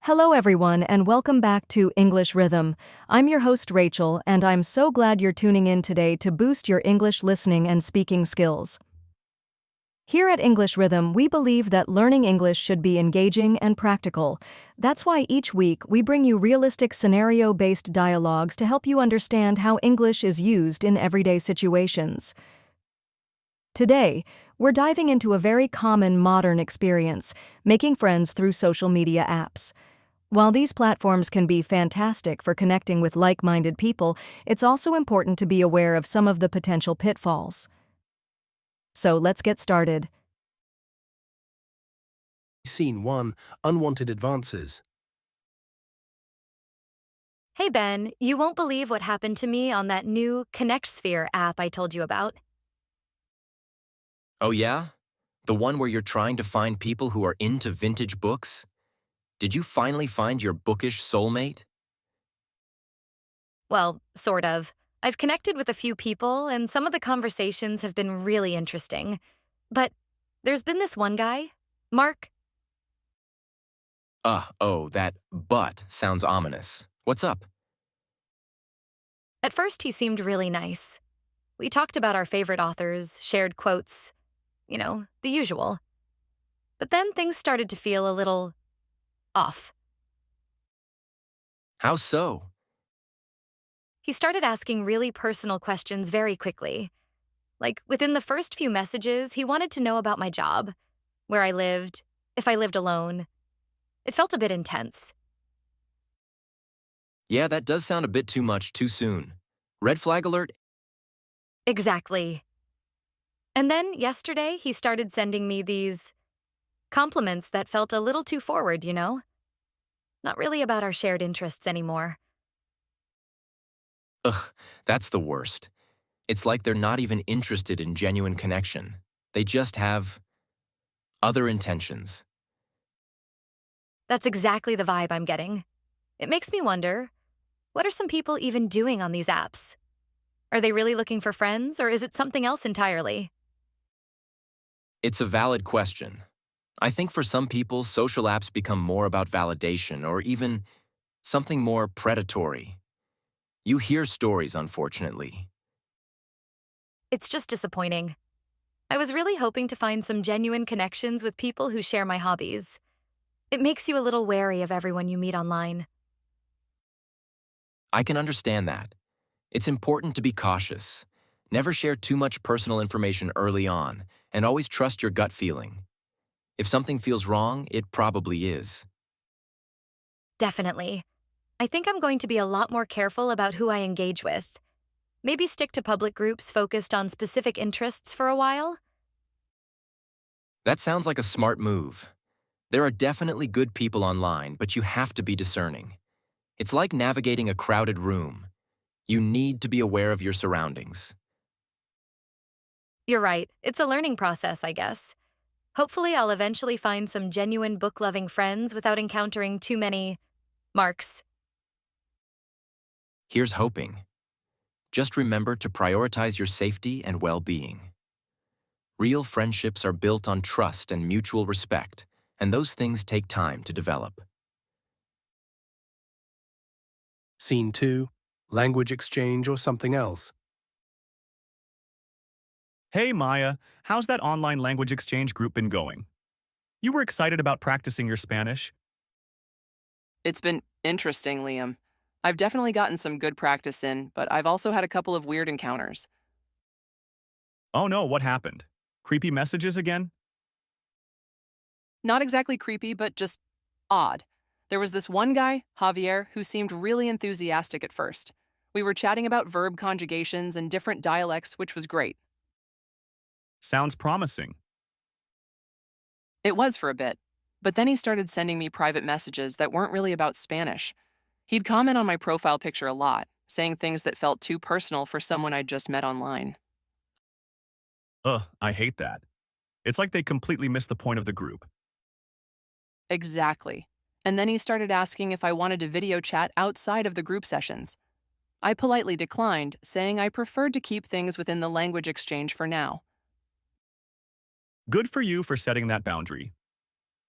Hello, everyone, and welcome back to English Rhythm. I'm your host, Rachel, and I'm so glad you're tuning in today to boost your English listening and speaking skills. Here at English Rhythm, we believe that learning English should be engaging and practical. That's why each week we bring you realistic scenario-based dialogues to help you understand how English is used in everyday situations. Today, we're diving into a very common modern experience, making friends through social media apps. While these platforms can be fantastic for connecting with like-minded people, it's also important to be aware of some of the potential pitfalls. So let's get started. Scene 1, Unwanted Advances. Hey Ben, you won't believe what happened to me on that new ConnectSphere app I told you about. Oh yeah? The one where you're trying to find people who are into vintage books? Did you finally find your bookish soulmate? Well, sort of. I've connected with a few people, and some of the conversations have been really interesting. But there's been this one guy, Mark. That "but" sounds ominous. What's up? At first, he seemed really nice. We talked about our favorite authors, shared quotes, the usual. But then things started to feel a little off. How so? He started asking really personal questions very quickly. Like, within the first few messages, he wanted to know about my job, where I lived, if I lived alone. It felt a bit intense. Yeah, that does sound a bit too much too soon. Red flag alert? Exactly. And then, yesterday, he started sending me these compliments that felt a little too forward, Not really about our shared interests anymore. Ugh, that's the worst. It's like they're not even interested in genuine connection. They just have other intentions. That's exactly the vibe I'm getting. It makes me wonder, what are some people even doing on these apps? Are they really looking for friends, or is it something else entirely? It's a valid question. I think for some people, social apps become more about validation or even something more predatory. You hear stories, unfortunately. It's just disappointing. I was really hoping to find some genuine connections with people who share my hobbies. It makes you a little wary of everyone you meet online. I can understand that. It's important to be cautious. Never share too much personal information early on, and always trust your gut feeling. If something feels wrong, it probably is. Definitely. I think I'm going to be a lot more careful about who I engage with. Maybe stick to public groups focused on specific interests for a while. That sounds like a smart move. There are definitely good people online, but you have to be discerning. It's like navigating a crowded room. You need to be aware of your surroundings. You're right. It's a learning process, I guess. Hopefully, I'll eventually find some genuine book-loving friends without encountering too many marks. Here's hoping. Just remember to prioritize your safety and well-being. Real friendships are built on trust and mutual respect, and those things take time to develop. Scene 2, Language Exchange or Something Else. Hey Maya, how's that online language exchange group been going? You were excited about practicing your Spanish? It's been interesting, Liam. I've definitely gotten some good practice in, but I've also had a couple of weird encounters. Oh no, what happened? Creepy messages again? Not exactly creepy, but just odd. There was this one guy, Javier, who seemed really enthusiastic at first. We were chatting about verb conjugations and different dialects, which was great. Sounds promising. It was for a bit, but then he started sending me private messages that weren't really about Spanish. He'd comment on my profile picture a lot, saying things that felt too personal for someone I'd just met online. Ugh, I hate that. It's like they completely missed the point of the group. Exactly. And then he started asking if I wanted to video chat outside of the group sessions. I politely declined, saying I preferred to keep things within the language exchange for now. Good for you for setting that boundary.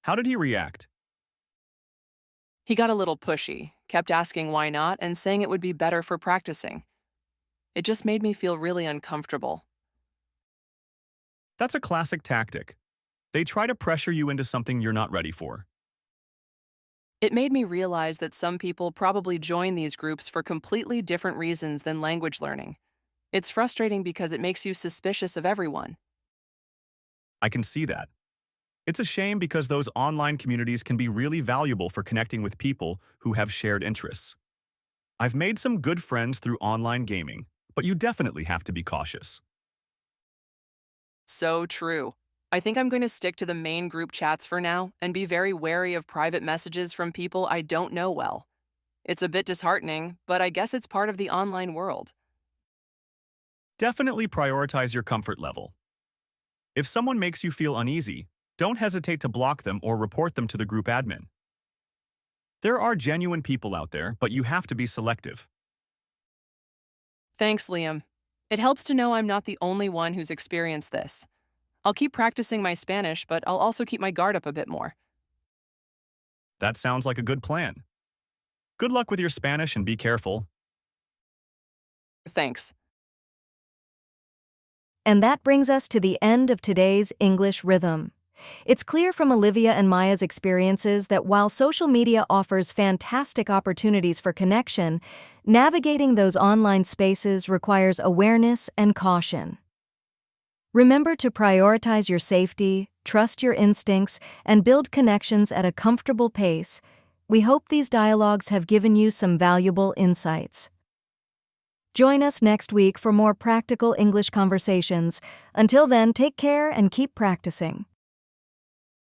How did he react? He got a little pushy, kept asking why not, and saying it would be better for practicing. It just made me feel really uncomfortable. That's a classic tactic. They try to pressure you into something you're not ready for. It made me realize that some people probably join these groups for completely different reasons than language learning. It's frustrating because it makes you suspicious of everyone. I can see that. It's a shame because those online communities can be really valuable for connecting with people who have shared interests. I've made some good friends through online gaming, but you definitely have to be cautious. So true. I think I'm going to stick to the main group chats for now and be very wary of private messages from people I don't know well. It's a bit disheartening, but I guess it's part of the online world. Definitely prioritize your comfort level. If someone makes you feel uneasy, don't hesitate to block them or report them to the group admin. There are genuine people out there, but you have to be selective. Thanks, Liam. It helps to know I'm not the only one who's experienced this. I'll keep practicing my Spanish, but I'll also keep my guard up a bit more. That sounds like a good plan. Good luck with your Spanish and be careful. Thanks. And that brings us to the end of today's English Rhythm. It's clear from Olivia and Maya's experiences that while social media offers fantastic opportunities for connection, navigating those online spaces requires awareness and caution. Remember to prioritize your safety, trust your instincts, and build connections at a comfortable pace. We hope these dialogues have given you some valuable insights. Join us next week for more practical English conversations. Until then, take care and keep practicing.